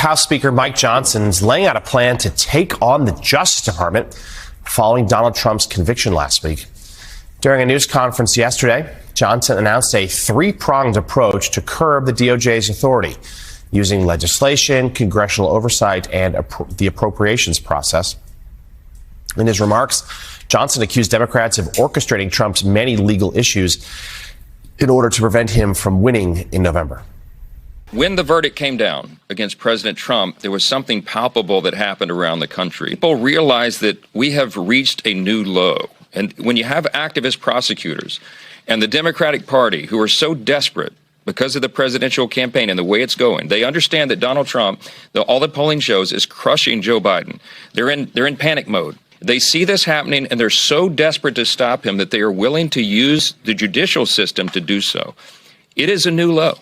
House Speaker Mike Johnson is laying out a plan to take on the Justice Department following Donald Trump's conviction last week. During a news conference yesterday, Johnson announced a three-pronged approach to curb the DOJ's authority, using legislation, congressional oversight, and the appropriations process. In his remarks, Johnson accused Democrats of orchestrating Trump's many legal issues in order to prevent him from winning in November. When the verdict came down against President Trump, there was something palpable that happened around the country. People realized that we have reached a new low. And when you have activist prosecutors and the Democratic Party who are so desperate because of the presidential campaign and the way it's going, they understand that Donald Trump, all the polling shows, is crushing Joe Biden. They're in panic mode. They see this happening, and they're so desperate to stop him that they are willing to use the judicial system to do so. It is a new low,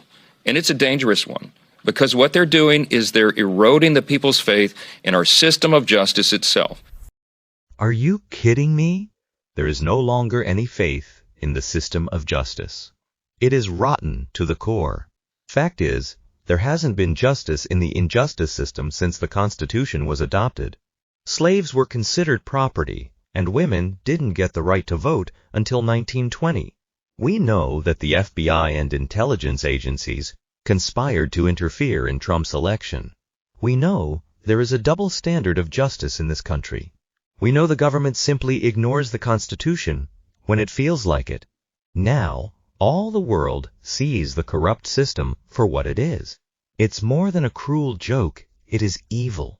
and it's a dangerous one, because what they're doing is they're eroding the people's faith in our system of justice itself. Are you kidding me? There is no longer any faith in the system of justice. It is rotten to the core. Fact is, there hasn't been justice in the injustice system since the Constitution was adopted. Slaves were considered property, and women didn't get the right to vote until 1920. We know that the FBI and intelligence agencies conspired to interfere in Trump's election. We know there is a double standard of justice in this country. We know the government simply ignores the Constitution when it feels like it. Now, all the world sees the corrupt system for what it is. It's more than a cruel joke, it is evil.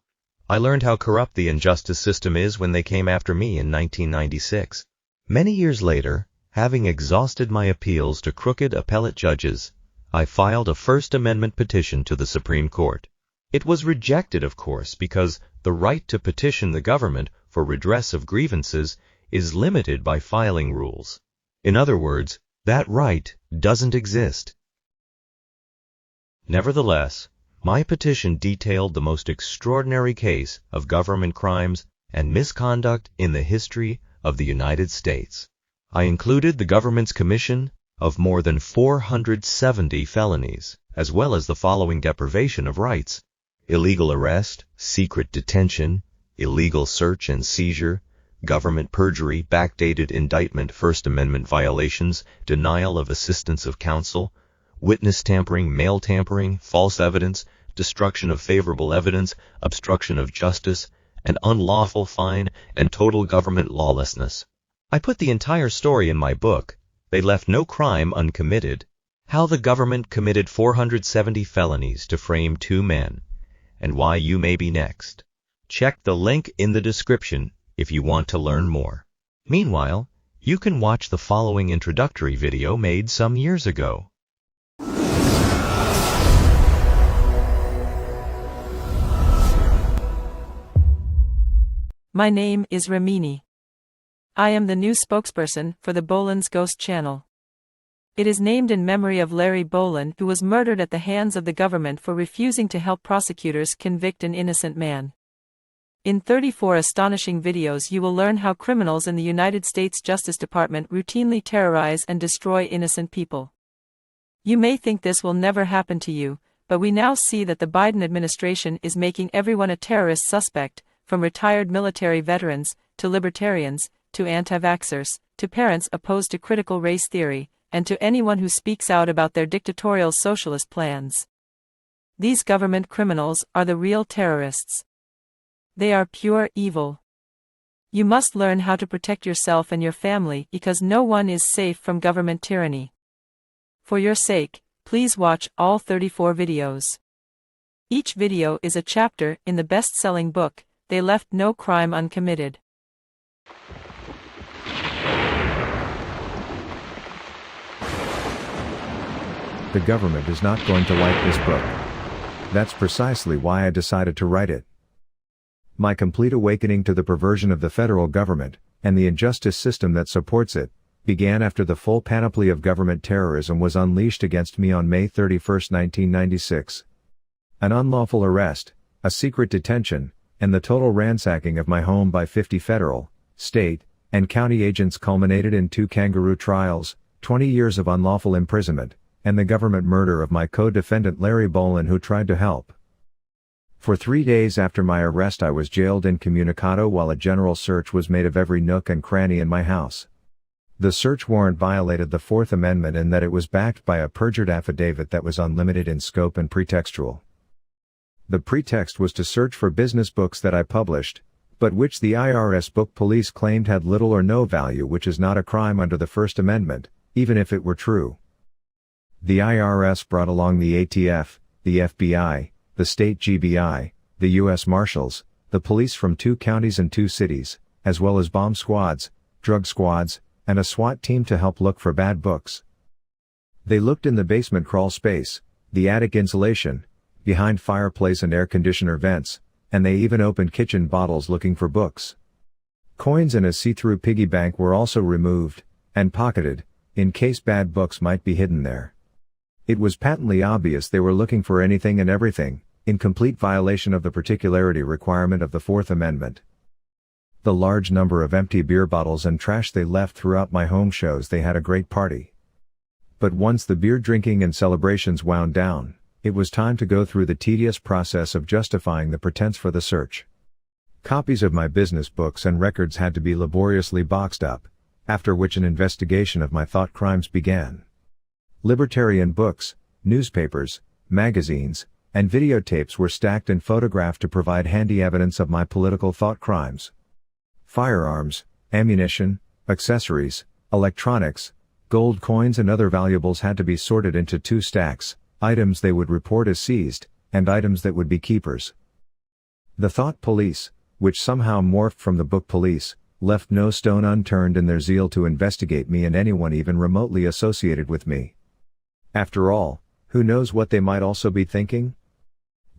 I learned how corrupt the injustice system is when they came after me in 1996. Many years later, having exhausted my appeals to crooked appellate judges, I filed a First Amendment petition to the Supreme Court. It was rejected, of course, because the right to petition the government for redress of grievances is limited by filing rules. In other words, that right doesn't exist. Nevertheless, my petition detailed the most extraordinary case of government crimes and misconduct in the history of the United States. I included the government's commission of more than 470 felonies, as well as the following deprivation of rights: illegal arrest, secret detention, illegal search and seizure, government perjury, backdated indictment, First Amendment violations, denial of assistance of counsel, witness tampering, mail tampering, false evidence, destruction of favorable evidence, obstruction of justice, and unlawful fine, and total government lawlessness. I put the entire story in my book, They Left No Crime Uncommitted, how the government committed 470 felonies to frame two men, and why you may be next. Check the link in the description if you want to learn more. Meanwhile, you can watch the following introductory video made some years ago. My name is Ramini. I am the new spokesperson for the Boland's Ghost Channel. It is named in memory of Larry Boland, who was murdered at the hands of the government for refusing to help prosecutors convict an innocent man. In 34 astonishing videos you will learn how criminals in the United States Justice Department routinely terrorize and destroy innocent people. You may think this will never happen to you, but we now see that the Biden administration is making everyone a terrorist suspect, from retired military veterans, to libertarians, to anti-vaxxers, to parents opposed to critical race theory, and to anyone who speaks out about their dictatorial socialist plans. These government criminals are the real terrorists. They are pure evil. You must learn how to protect yourself and your family, because no one is safe from government tyranny. For your sake, please watch all 34 videos. Each video is a chapter in the best-selling book, They Left No Crime Uncommitted. The government is not going to like this book. That's precisely why I decided to write it. My complete awakening to the perversion of the federal government, and the injustice system that supports it, began after the full panoply of government terrorism was unleashed against me on May 31, 1996. An unlawful arrest, a secret detention, and the total ransacking of my home by 50 federal, state, and county agents culminated in 2 kangaroo trials, 20 years of unlawful imprisonment, and the government murder of my co-defendant Larry Boland, who tried to help. For 3 days after my arrest I was jailed incommunicado while a general search was made of every nook and cranny in my house. The search warrant violated the Fourth Amendment in that it was backed by a perjured affidavit that was unlimited in scope and pretextual. The pretext was to search for business books that I published, but which the IRS book police claimed had little or no value, which is not a crime under the First Amendment, even if it were true. The IRS brought along the ATF, the FBI, the state GBI, the U.S. Marshals, the police from 2 counties and 2 cities, as well as bomb squads, drug squads, and a SWAT team to help look for bad books. They looked in the basement crawl space, the attic insulation, behind fireplace and air conditioner vents, and they even opened kitchen bottles looking for books. Coins and a see-through piggy bank were also removed, and pocketed, in case bad books might be hidden there. It was patently obvious they were looking for anything and everything, in complete violation of the particularity requirement of the Fourth Amendment. The large number of empty beer bottles and trash they left throughout my home shows they had a great party. But once the beer drinking and celebrations wound down, it was time to go through the tedious process of justifying the pretense for the search. Copies of my business books and records had to be laboriously boxed up, after which an investigation of my thought crimes began. Libertarian books, newspapers, magazines, and videotapes were stacked and photographed to provide handy evidence of my political thought crimes. Firearms, ammunition, accessories, electronics, gold coins and other valuables had to be sorted into 2 stacks, items they would report as seized, and items that would be keepers. The thought police, which somehow morphed from the book police, left no stone unturned in their zeal to investigate me and anyone even remotely associated with me. After all, who knows what they might also be thinking?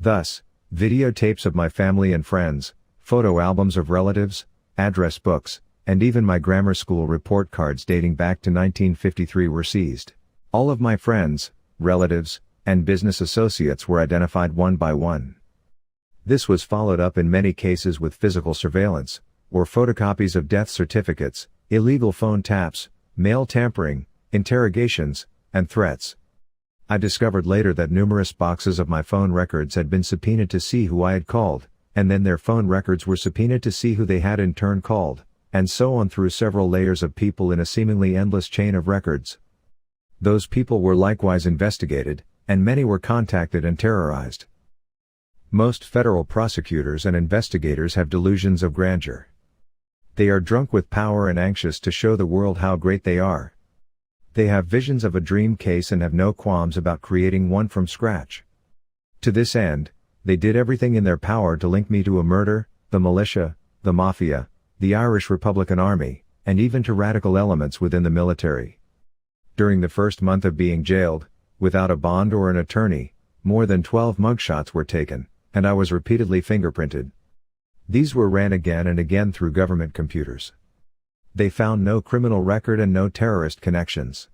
Thus, videotapes of my family and friends, photo albums of relatives, address books, and even my grammar school report cards dating back to 1953 were seized. All of my friends, relatives, and business associates were identified one by one. This was followed up in many cases with physical surveillance, or photocopies of death certificates, illegal phone taps, mail tampering, interrogations, and threats. I discovered later that numerous boxes of my phone records had been subpoenaed to see who I had called, and then their phone records were subpoenaed to see who they had in turn called, and so on through several layers of people in a seemingly endless chain of records. Those people were likewise investigated, and many were contacted and terrorized. Most federal prosecutors and investigators have delusions of grandeur. They are drunk with power and anxious to show the world how great they are. They have visions of a dream case and have no qualms about creating one from scratch. To this end, they did everything in their power to link me to a murder, the militia, the mafia, the Irish Republican Army, and even to radical elements within the military. During the first month of being jailed, without a bond or an attorney, more than 12 mugshots were taken, and I was repeatedly fingerprinted. These were ran again and again through government computers. They found no criminal record and no terrorist connections.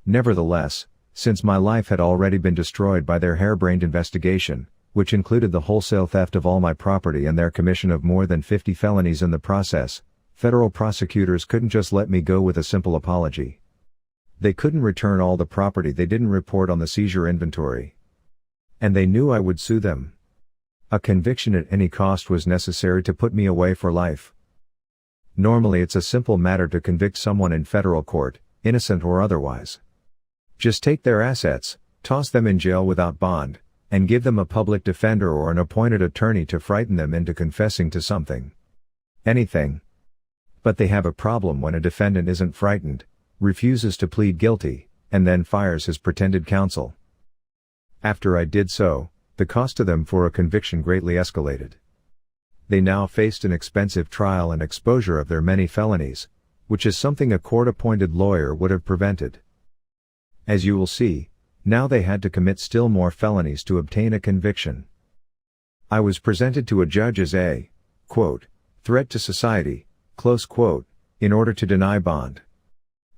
Nevertheless, since my life had already been destroyed by their harebrained investigation, which included the wholesale theft of all my property and their commission of more than 50 felonies in the process, federal prosecutors couldn't just let me go with a simple apology. They couldn't return all the property they didn't report on the seizure inventory. And they knew I would sue them. A conviction at any cost was necessary to put me away for life. Normally it's a simple matter to convict someone in federal court, innocent or otherwise. Just take their assets, toss them in jail without bond, and give them a public defender or an appointed attorney to frighten them into confessing to something. Anything. But they have a problem when a defendant isn't frightened, refuses to plead guilty, and then fires his pretended counsel. After I did so, the cost to them for a conviction greatly escalated. They now faced an expensive trial and exposure of their many felonies, which is something a court-appointed lawyer would have prevented. As you will see, now they had to commit still more felonies to obtain a conviction. I was presented to a judge as a, quote, threat to society, close quote, in order to deny bond.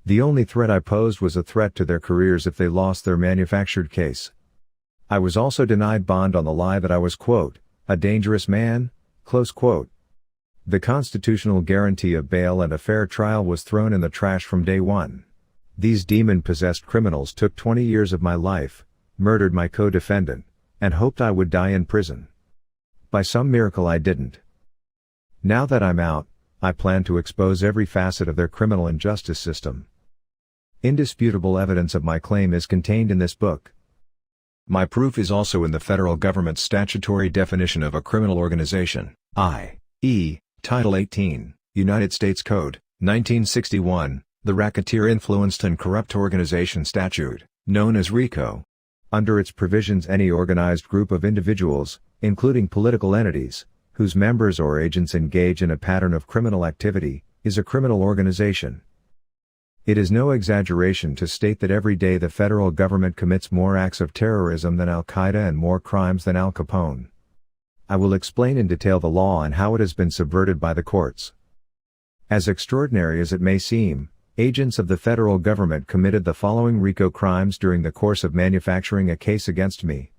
The only threat I posed was a threat to their careers if they lost their manufactured case. I was also denied bond on the lie that I was, quote, a dangerous man, close quote. The constitutional guarantee of bail and a fair trial was thrown in the trash from day one. These demon-possessed criminals took 20 years of my life, murdered my co-defendant, and hoped I would die in prison. By some miracle I didn't. Now that I'm out, I plan to expose every facet of their criminal and justice system. Indisputable evidence of my claim is contained in this book. My proof is also in the federal government's statutory definition of a criminal organization, i.e., Title 18, United States Code, 1961, the Racketeer Influenced and Corrupt Organization Statute, known as RICO. Under its provisions, any organized group of individuals, including political entities, whose members or agents engage in a pattern of criminal activity, is a criminal organization. It is no exaggeration to state that every day the federal government commits more acts of terrorism than Al-Qaeda and more crimes than Al Capone. I will explain in detail the law and how it has been subverted by the courts. As extraordinary as it may seem, agents of the federal government committed the following RICO crimes during the course of manufacturing a case against me: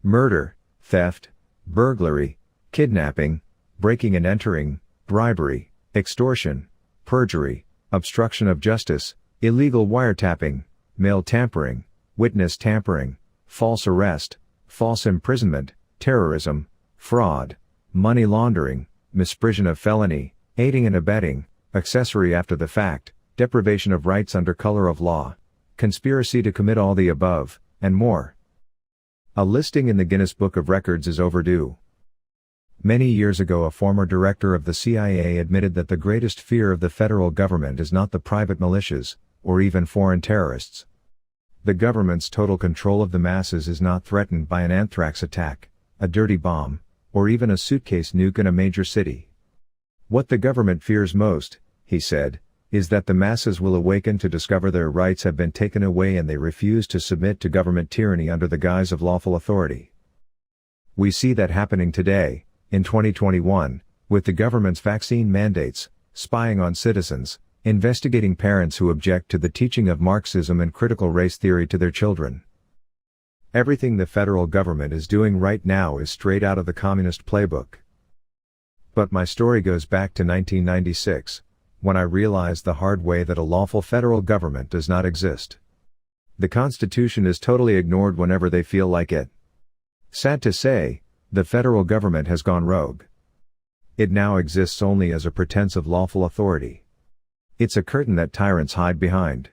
murder, theft, burglary, kidnapping, breaking and entering, bribery, extortion, perjury, obstruction of justice, illegal wiretapping, mail tampering, witness tampering, false arrest, false imprisonment, terrorism, fraud, money laundering, misprision of felony, aiding and abetting, accessory after the fact, deprivation of rights under color of law, conspiracy to commit all the above, and more. A listing in the Guinness Book of Records is overdue. Many years ago, a former director of the CIA admitted that the greatest fear of the federal government is not the private militias, or even foreign terrorists. The government's total control of the masses is not threatened by an anthrax attack, a dirty bomb, or even a suitcase nuke in a major city. What the government fears most, he said, is that the masses will awaken to discover their rights have been taken away and they refuse to submit to government tyranny under the guise of lawful authority. We see that happening today, in 2021, with the government's vaccine mandates, spying on citizens, investigating parents who object to the teaching of Marxism and critical race theory to their children. Everything the federal government is doing right now is straight out of the communist playbook. But my story goes back to 1996, when I realized the hard way that a lawful federal government does not exist. The Constitution is totally ignored whenever they feel like it. Sad to say, the federal government has gone rogue. It now exists only as a pretense of lawful authority. It's a curtain that tyrants hide behind.